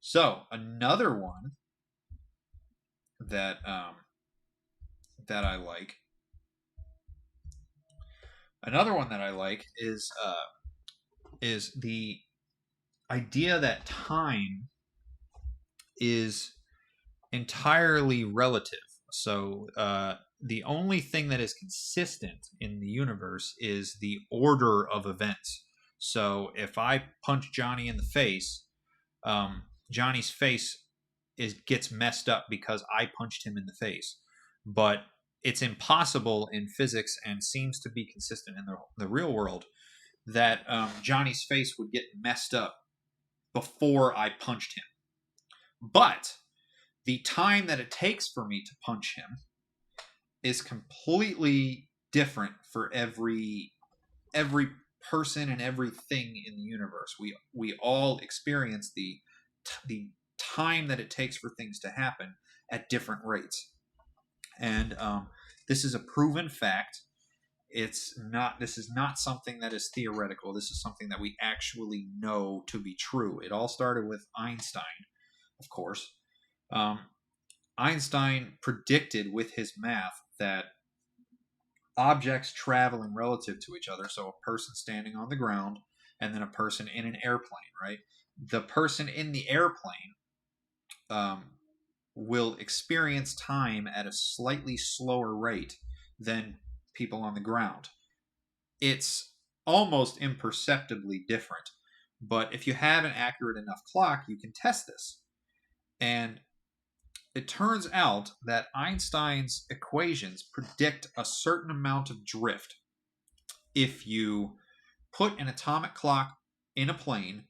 So another one that that I like, another one that I like is the idea that time is entirely relative. So the only thing that is consistent in the universe is the order of events. So if I punch Johnny in the face, Johnny's face gets messed up because I punched him in the face. But it's impossible in physics and seems to be consistent in the real world that Johnny's face would get messed up before I punched him. But the time that it takes for me to punch him is completely different for every person and everything in the universe. We all experience the time that it takes for things to happen at different rates, and this is a proven fact. It's not. This is not something that is theoretical. This is something that we actually know to be true. It all started with Einstein, of course. Um, Einstein predicted with his math that objects traveling relative to each other, so a person standing on the ground and then a person in an airplane, right? The person in the airplane um, will experience time at a slightly slower rate than people on the ground. It's almost imperceptibly different, but if you have an accurate enough clock, you can test this. And it turns out that Einstein's equations predict a certain amount of drift if you put an atomic clock in a plane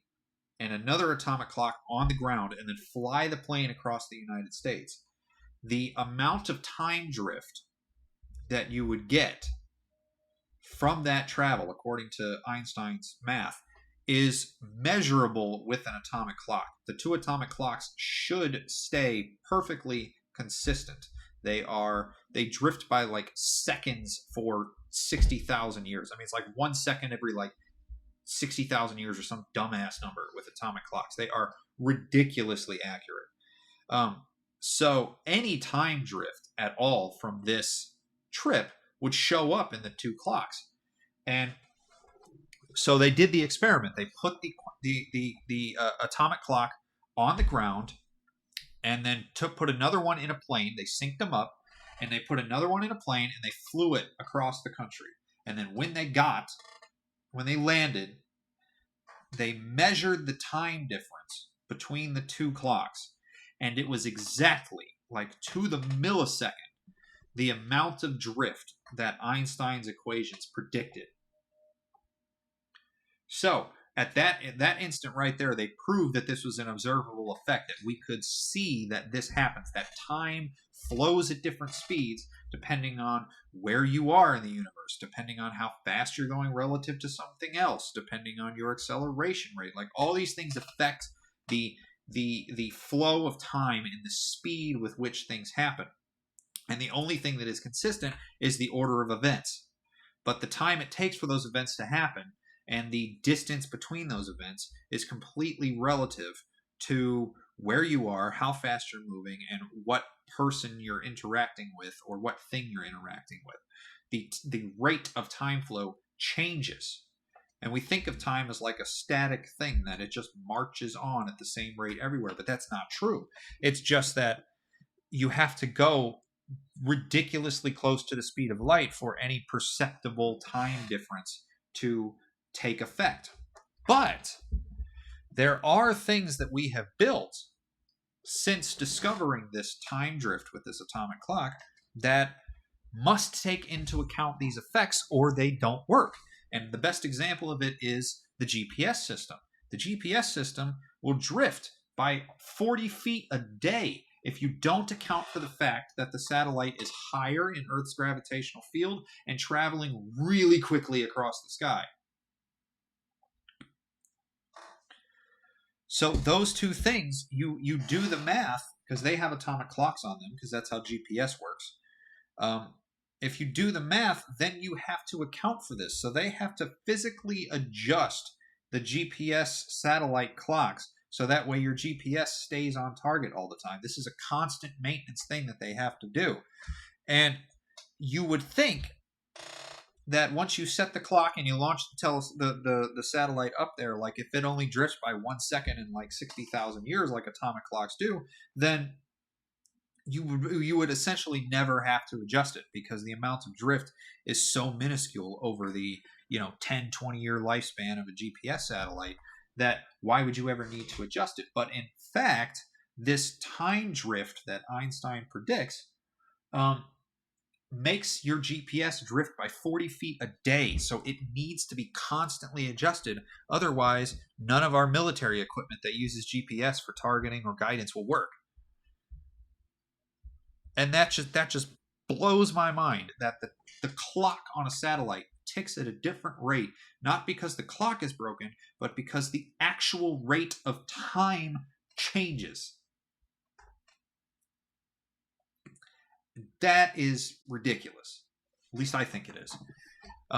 and another atomic clock on the ground and then fly the plane across the United States. The amount of time drift that you would get from that travel, according to Einstein's math, is measurable with an atomic clock. The two atomic clocks should stay perfectly consistent. They drift by like seconds for 60,000 years. I mean, it's like 1 second every like 60,000 years or some dumbass number with atomic clocks. They are ridiculously accurate. So any time drift at all from this trip would show up in the two clocks. And so they did the experiment. They put the atomic clock on the ground and then put another one in a plane. They synced them up and they put another one in a plane and they flew it across the country. And then when they landed, they measured the time difference between the two clocks. And it was exactly, like to the millisecond, the amount of drift that Einstein's equations predicted. So at that instant right there, they proved that this was an observable effect, that we could see that this happens, that time flows at different speeds depending on where you are in the universe, depending on how fast you're going relative to something else, depending on your acceleration rate. Like all these things affect the flow of time and the speed with which things happen. And the only thing that is consistent is the order of events. But the time it takes for those events to happen and the distance between those events is completely relative to where you are, how fast you're moving, and what person you're interacting with or what thing you're interacting with. The rate of time flow changes. And we think of time as like a static thing, that it just marches on at the same rate everywhere, but that's not true. It's just that you have to go ridiculously close to the speed of light for any perceptible time difference to take effect. But there are things that we have built since discovering this time drift with this atomic clock that must take into account these effects or they don't work. And the best example of it is the GPS system. The GPS system will drift by 40 feet a day if you don't account for the fact that the satellite is higher in Earth's gravitational field and traveling really quickly across the sky. So those two things, you do the math, because they have atomic clocks on them, because that's how GPS works. If you do the math, then you have to account for this. So they have to physically adjust the GPS satellite clocks so that way your GPS stays on target all the time. This is a constant maintenance thing that they have to do. And you would think that once you set the clock and you launch the satellite up there, like if it only drifts by 1 second in like 60,000 years, like atomic clocks do, then you would essentially never have to adjust it, because the amount of drift is so minuscule over the 10-20 year lifespan of a GPS satellite, that why would you ever need to adjust it? But in fact, this time drift that Einstein predicts makes your GPS drift by 40 feet a day. So it needs to be constantly adjusted. Otherwise, none of our military equipment that uses GPS for targeting or guidance will work. And that just blows my mind, that the clock on a satellite ticks at a different rate, not because the clock is broken, but because the actual rate of time changes. That is ridiculous. At least I think it is.